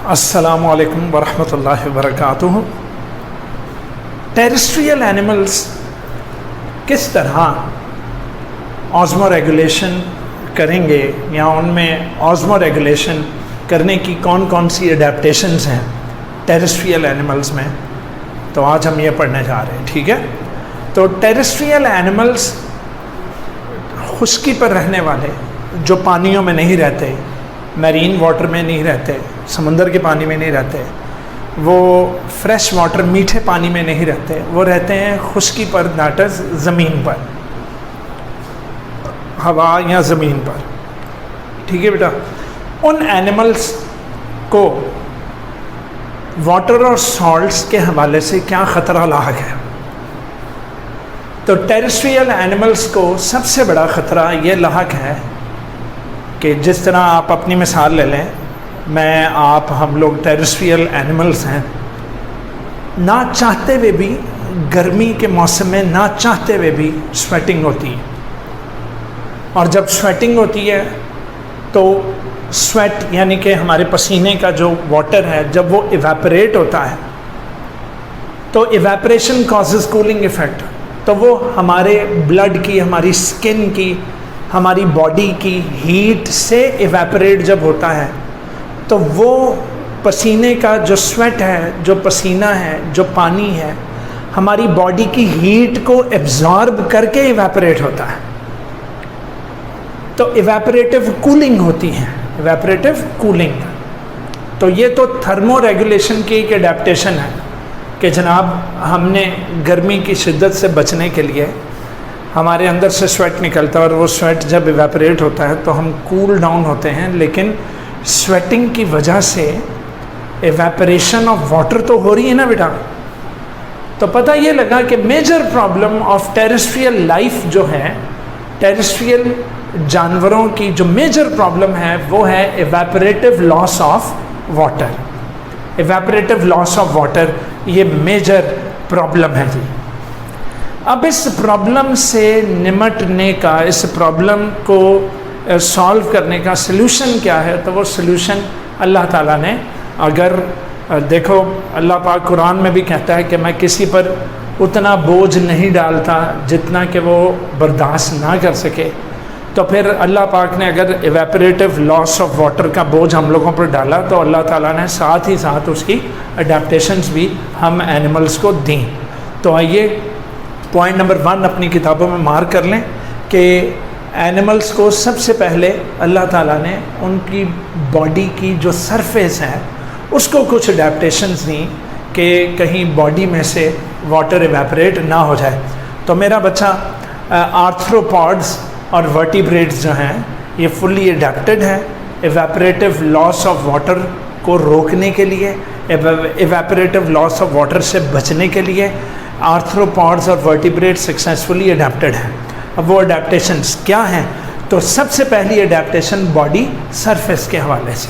अस्सलामु अलैकुम वरहमतुल्लाहि वबरकातुहू। टेरेस्ट्रियल एनिमल्स किस तरह ऑस्मो रेगुलेशन करेंगे या उनमें ऑस्मो रेगुलेशन करने की कौन कौन सी एडेप्टेशंस हैं टेरेस्ट्रियल एनिमल्स में, तो आज हम ये पढ़ने जा रहे हैं। ठीक है, तो टेरेस्ट्रियल एनिमल्स खुश्की पर रहने वाले, जो पानियों में नहीं रहते, मैरीन वाटर में नहीं रहते, समंदर के पानी में नहीं रहते, वो फ्रेश वाटर मीठे पानी में नहीं रहते, वो रहते हैं खुश्की पर, दैट इज़ ज़मीन पर, हवा या ज़मीन पर। ठीक है बेटा, उन एनिमल्स को वाटर और सॉल्ट्स के हवाले से क्या ख़तरा लाहक है? तो टेरेस्ट्रियल एनिमल्स को सबसे बड़ा ख़तरा ये लाहक है कि जिस तरह आप अपनी मिसाल ले लें, मैं, आप, हम लोग टेरेस्ट्रियल एनिमल्स हैं। ना चाहते हुए भी गर्मी के मौसम में ना चाहते हुए भी स्वेटिंग होती है, और जब स्वेटिंग होती है तो स्वेट यानी कि हमारे पसीने का जो वाटर है, जब वो इवेपोरेट होता है तो इवेपोरेशन कॉजेज़ कूलिंग इफ़ेक्ट, तो वो हमारे ब्लड की, हमारी स्किन की, हमारी बॉडी की हीट से इवेपोरेट जब होता है तो वो पसीने का जो स्वेट है, जो पसीना है, जो पानी है, हमारी बॉडी की हीट को एब्जॉर्ब करके इवेपोरेट होता है। तो इवेपोरेटिव कूलिंग होती है, इवेपोरेटिव कूलिंग। तो ये तो थर्मो रेगुलेशन की एक एडेप्टेशन है कि जनाब हमने गर्मी की शिद्दत से बचने के लिए, हमारे अंदर से स्वेट निकलता है और वो स्वेट जब इवेपोरेट होता है तो हम कूल डाउन होते हैं, लेकिन स्वेटिंग की वजह से इवेपोरेशन ऑफ वाटर तो हो रही है ना बेटा। तो पता ये लगा कि major problem of terrestrial life जो है, टेरेस्ट्रियल जानवरों की जो मेजर प्रॉब्लम है वो है evaporative loss of water. Evaporative loss of water ये मेजर प्रॉब्लम है जी। अब इस प्रॉब्लम से निमटने का, इस प्रॉब्लम को सॉल्व करने का सल्यूशन क्या है? तो वो सल्यूशन अल्लाह ताला ने, अगर देखो अल्लाह पाक कुरान में भी कहता है कि मैं किसी पर उतना बोझ नहीं डालता जितना कि वो बर्दाश्त ना कर सके, तो फिर अल्लाह पाक ने अगर इवेपोरेटिव लॉस ऑफ वाटर का बोझ हम लोगों पर डाला तो अल्लाह ताला ने साथ ही साथ उसकी अडेप्टेशंस भी हम एनिमल्स को दी। तो आइए पॉइंट नंबर 1 अपनी किताबों में मार्क कर लें कि एनिमल्स को सबसे पहले अल्लाह ताला ने उनकी बॉडी की जो सरफेस है उसको कुछ अडेप्टेशंस दी कि कहीं बॉडी में से वाटर इवेपोरेट ना हो जाए। तो मेरा बच्चा आर्थ्रोपॉड्स और वर्टिब्रेट्स जो हैं ये फुल्ली अडेप्टेड है इवेपोरेटिव लॉस ऑफ वाटर को रोकने के लिए, इवेपोरेटिव लॉस ऑफ वाटर से बचने के लिए आर्थ्रोपॉड्स और वर्टिब्रेट सक्सेसफुली अडेप्टेड हैं। अब वो अडेप्टेशंस क्या हैं? तो सबसे पहली अडेप्टेशन बॉडी सरफेस के हवाले से,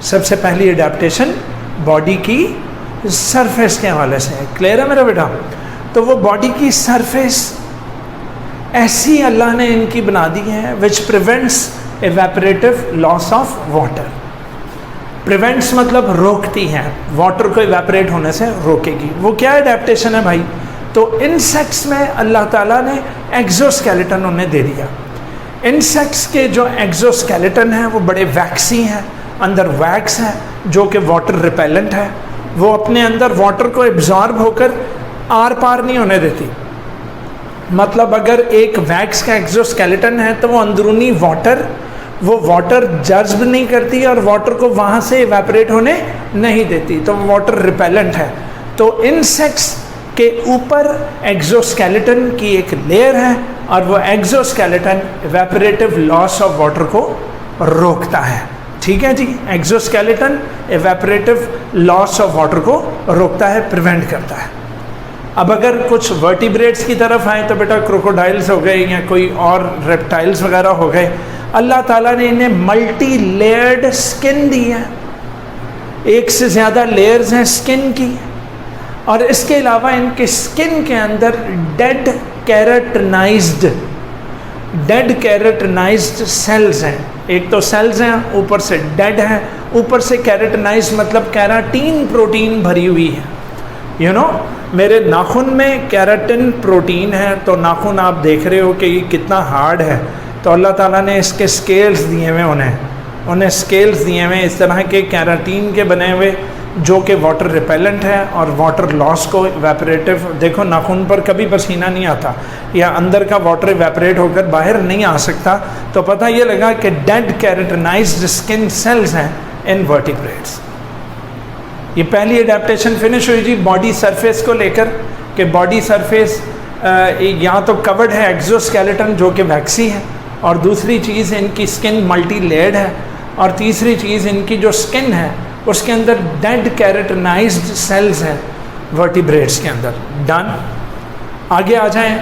सबसे पहली अडेप्टेशन बॉडी की सरफेस के हवाले से है। क्लियर है मेरा बेटा? तो वो बॉडी की सरफेस ऐसी अल्लाह ने इनकी बना दी है which prevents evaporative loss of water. Prevents मतलब रोकती है, वाटर को इवेपोरेट होने से रोकेगी। वो क्या अडेप्टेशन है भाई? तो इंसेक्ट्स में अल्लाह ताला ने एक्सोस्केलेटन उन्हें दे दिया। इंसेक्ट्स के जो एक्सोस्केलेटन हैं वो बड़े वैक्सी हैं, अंदर वैक्स है जो कि वाटर रिपेलेंट है, वो अपने अंदर वाटर को एब्जॉर्ब होकर आर पार नहीं होने देती। मतलब अगर एक वैक्स का एक्सोस्केलेटन है तो वो अंदरूनी वाटर, वो वाटर जज्ब नहीं करती और वाटर को वहाँ से इवेपोरेट होने नहीं देती, तो वो वाटर रिपेलेंट है। तो इंसेक्ट्स के ऊपर एक्सोस्केलेटन की एक लेयर है और वो exoskeleton evaporative loss of water को रोकता है। ठीक है जी, exoskeleton evaporative loss of water को रोकता है, प्रिवेंट करता है। अब अगर कुछ वर्टिब्रेट्स की तरफ आए तो बेटा क्रोकोडाइल्स हो गए या कोई और रेप्टाइल्स वगैरह हो गए, अल्लाह ताला ने इन्हें मल्टी लेयर्ड स्किन दी है, एक से ज़्यादा लेयर्स हैं स्किन की, और इसके अलावा इनके स्किन के अंदर डेड कैराटिनाइज्ड सेल्स हैं। एक तो सेल्स हैं, ऊपर से डेड हैं, ऊपर से कैरेटनाइज मतलब कैराटीन प्रोटीन भरी हुई है। यू नो मेरे नाखून में कैराटिन प्रोटीन है, तो नाखून आप देख रहे हो कि ये कितना हार्ड है। तो अल्लाह ताला ने इसके स्केल्स दिए हुए उन्हें स्केल्स दिए हुए इस तरह के कैराटीन के बने हुए, जो कि वाटर रिपेलेंट है और वाटर लॉस को इवेपोरेटिव, देखो नाखून पर कभी पसीना नहीं आता या अंदर का वाटर इवेपोरेट होकर बाहर नहीं आ सकता। तो पता ये लगा कि डेड कैरेटनाइज्ड स्किन सेल्स हैं इन वर्टिब्रेट्स। ये पहली एडेप्टेशन फिनिश हुई जी बॉडी सरफेस को लेकर, कि बॉडी सरफेस यहाँ तो कवर्ड है एक्सोस्केलेटन जो कि वैक्सी है, और दूसरी चीज़ इनकी स्किन मल्टी लेयर्ड है, और तीसरी चीज़ इनकी जो स्किन है उसके अंदर डेड कैरेटनाइज्ड सेल्स हैं वर्टिब्रेट्स के अंदर। डन, आगे आ जाएं।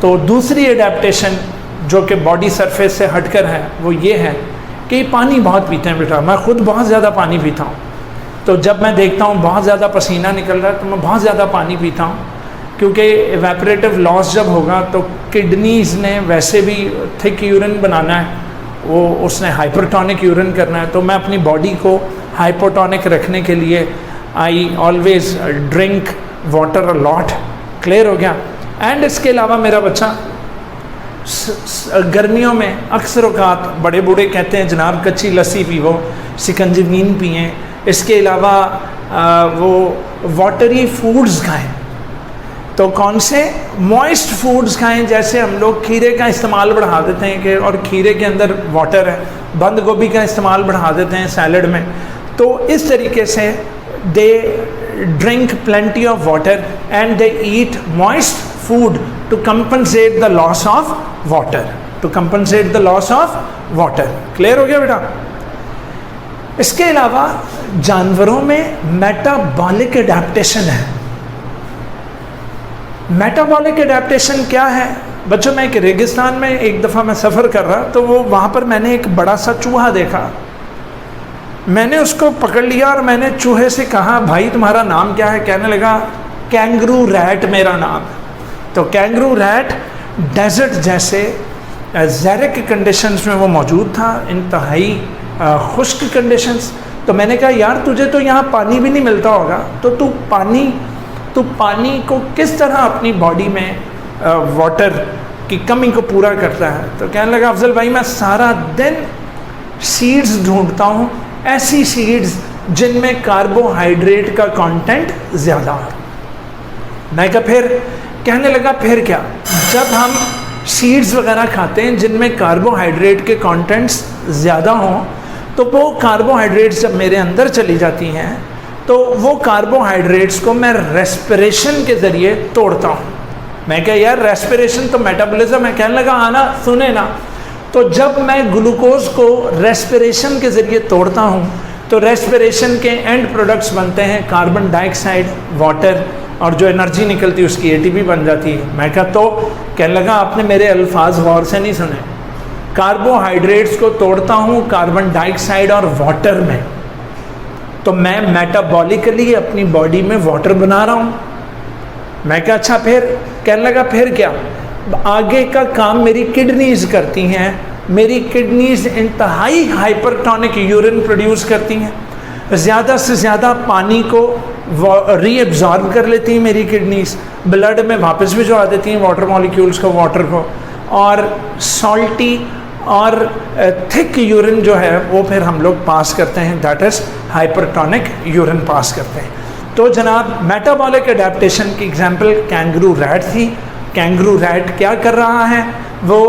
तो दूसरी एडेप्टेशन जो कि बॉडी सरफेस से हटकर है वो ये है कि पानी बहुत पीते हैं बेटा। मैं खुद बहुत ज़्यादा पानी पीता हूँ, तो जब मैं देखता हूँ बहुत ज़्यादा पसीना निकल रहा है तो मैं बहुत ज़्यादा पानी पीता हूँ, क्योंकि इवेपोरेटिव लॉस जब होगा तो किडनीज़ ने वैसे भी थिक यूरिन बनाना है, वो उसने हाइपरटोनिक यूरिन करना है। तो मैं अपनी बॉडी को हाइपोटोनिक रखने के लिए I always drink water a lot. Clear हो गया। एंड इसके अलावा मेरा बच्चा गर्मियों में अक्सर औकात बड़े बूढ़े कहते हैं जनाब कच्ची लस्सी पीवो, सिकंजीवीन पिएँ, इसके अलावा वो वाटरी फूड्स खाएँ। तो कौन से मॉइस्ट फूड्स खाएं, जैसे हम लोग खीरे का इस्तेमाल बढ़ा देते हैं कि, और खीरे के अंदर वाटर है, बंद गोभी का इस्तेमाल बढ़ा देते हैं सैलड में। तो इस तरीके से they drink plenty of water and they eat moist food to compensate the loss of water, to compensate the loss of water. Clear हो गया बेटा। इसके अलावा जानवरों में मेटाबॉलिक एडेप्टेशन है। मेटाबॉलिक एडेप्टेशन क्या है बच्चों? मैं एक रेगिस्तान में एक दफ़ा मैं सफ़र कर रहा, तो वो वहाँ पर मैंने एक बड़ा सा चूहा देखा। मैंने उसको पकड़ लिया और मैंने चूहे से कहा भाई तुम्हारा नाम क्या है? कहने लगा कैंगरू रैट मेरा नाम। तो कैंगरू रैट डेजर्ट जैसे ज़ैरिक कंडीशंस में वो मौजूद था, इंतहाई खुश्क कंडीशंस। तो मैंने कहा यार तुझे तो यहाँ पानी भी नहीं मिलता होगा, तो तू पानी को किस तरह अपनी बॉडी में वाटर की कमी को पूरा करता है? तो कहने लगा अफजल भाई मैं सारा दिन सीड्स ढूंढता हूँ, ऐसी सीड्स जिनमें कार्बोहाइड्रेट का कंटेंट ज़्यादा हो। मैं कहा फिर? कहने लगा फिर क्या, जब हम सीड्स वगैरह खाते हैं जिनमें कार्बोहाइड्रेट के कंटेंट्स ज़्यादा हों, तो वो कार्बोहाइड्रेट्स जब मेरे अंदर चली जाती हैं तो वो कार्बोहाइड्रेट्स को मैं रेस्पिरेशन के ज़रिए तोड़ता हूँ। मैं क्या यार रेस्पिरेशन तो मेटाबॉलिज्म है। कहने लगा आना सुने ना, तो जब मैं ग्लूकोज को रेस्पिरेशन के ज़रिए तोड़ता हूँ तो रेस्पिरेशन के एंड प्रोडक्ट्स बनते हैं कार्बन डाइऑक्साइड, वाटर, और जो एनर्जी निकलती है उसकी एटीपी बन जाती है। मैं क्या? तो कहने लगा आपने मेरे अल्फाज गौर से नहीं सुने। कार्बोहाइड्रेट्स को तोड़ता हूँ कार्बन डाइऑक्साइड और वाटर में, तो मैं मेटाबॉलिकली अपनी बॉडी में वाटर बना रहा हूँ। मैं क्या अच्छा फिर? कहने लगा फिर क्या, आगे का काम मेरी किडनीज करती हैं। मेरी किडनीज इंतहाई हाइपरटोनिक यूरिन प्रोड्यूस करती हैं, ज़्यादा से ज़्यादा पानी को रीअब्जॉर्ब कर लेती हैं मेरी किडनीज, ब्लड में वापस भिजवा देती हैं वाटर मॉलिक्यूल्स को, वाटर को, और सॉल्टी और थिक यूरिन जो है वो फिर हम लोग पास करते हैं, that is hypertonic urine pass करते हैं। तो जनाब मेटाबॉलिक एडेप्टेशन की एग्जांपल कैंगरू रैट थी। कैंगरू रैट क्या कर रहा है? वो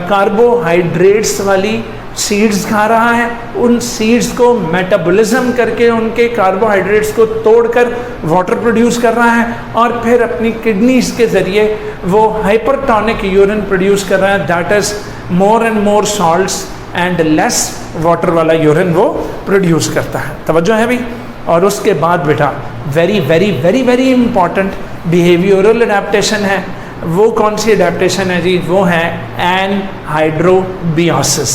कार्बोहाइड्रेट्स वाली सीड्स खा रहा है, उन सीड्स को मेटाबॉलिज्म करके उनके कार्बोहाइड्रेट्स को तोड़कर वाटर प्रोड्यूस कर रहा है, और फिर अपनी किडनीज के ज़रिए वो हाइपरटोनिक यूरिन प्रोड्यूस कर रहा है, that is more and more salts and less water वाला यूरिन वो प्रोड्यूस करता है। तवज्जो है भाई। और उसके बाद बेटा very very very very important behavioural adaptation है। वो कौन सी एडेप्टेशन है जी? वो है एनहाइड्रोबियोसिस।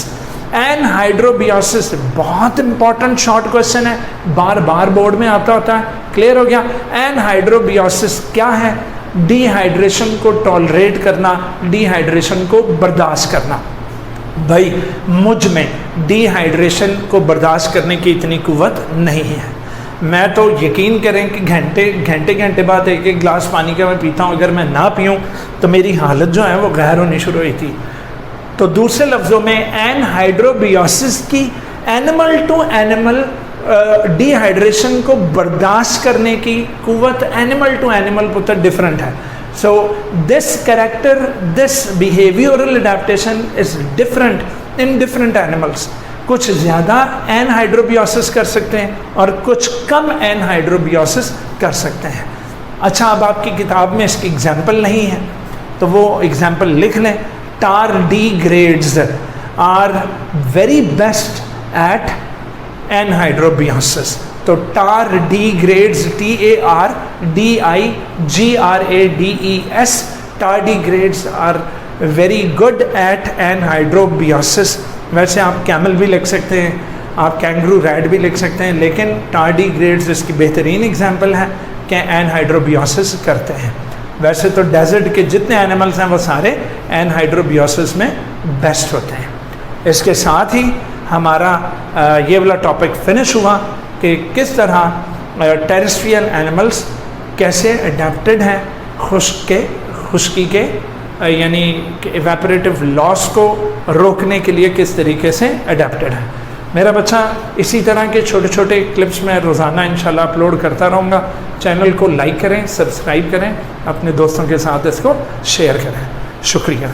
एनहाइड्रोबियोसिस बहुत इंपॉर्टेंट शॉर्ट क्वेश्चन है, बार बार बोर्ड में आता होता है। क्लियर हो गया? एनहाइड्रोबियोसिस क्या है? डिहाइड्रेशन को टॉलरेट करना, डिहाइड्रेशन को बर्दाश्त करना। भाई मुझ में डिहाइड्रेशन को बर्दाश्त करने की इतनी कुव्वत नहीं है, मैं तो यकीन करें कि घंटे बाद एक एक गिलास पानी का मैं पीता हूँ, अगर मैं ना पीऊँ तो मेरी हालत जो है वो गैर होनी शुरू हुई थी। तो दूसरे लफ्ज़ों में एनहाइड्रोबियोसिस की एनिमल टू एनिमल डिहाइड्रेशन को बर्दाश्त करने की कुव्वत एनिमल टू एनिमल पुत्र डिफरेंट है। So this character, this behavioural adaptation is different in different animals. कुछ ज़्यादा एनहाइड्रोबियोसिस कर सकते हैं और कुछ कम एनहाइड्रोबियोसिस कर सकते हैं। अच्छा, अब आपकी किताब में इसकी एग्जाम्पल नहीं है तो वो एग्जाम्पल लिख लें। tardigrades are very best at anhydrobiosis। तो tardigrades, tardigrades, tardigrades are very good at anhydrobiosis। वैसे आप कैमल भी लिख सकते हैं, आप कैंगरू रैट भी लिख सकते हैं, लेकिन tardigrades इसकी बेहतरीन एग्जाम्पल है कि एनहाइड्रोबियोसिस करते हैं। वैसे तो डेजर्ट के जितने एनिमल्स हैं वो सारे एनहाइड्रोबियोसिस में बेस्ट होते हैं। इसके साथ ही हमारा ये वाला टॉपिक फिनिश हुआ कि किस तरह टेरेस्ट्रियल एनिमल्स कैसे अडेप्टेड हैं खुश्की के यानी इवेपोरेटिव लॉस को रोकने के लिए किस तरीके से अडेप्टेड है। मेरा बच्चा इसी तरह के छोटे छोटे क्लिप्स में रोज़ाना इंशाल्लाह अपलोड करता रहूँगा। चैनल को लाइक करें, सब्सक्राइब करें, अपने दोस्तों के साथ इसको शेयर करें। शुक्रिया।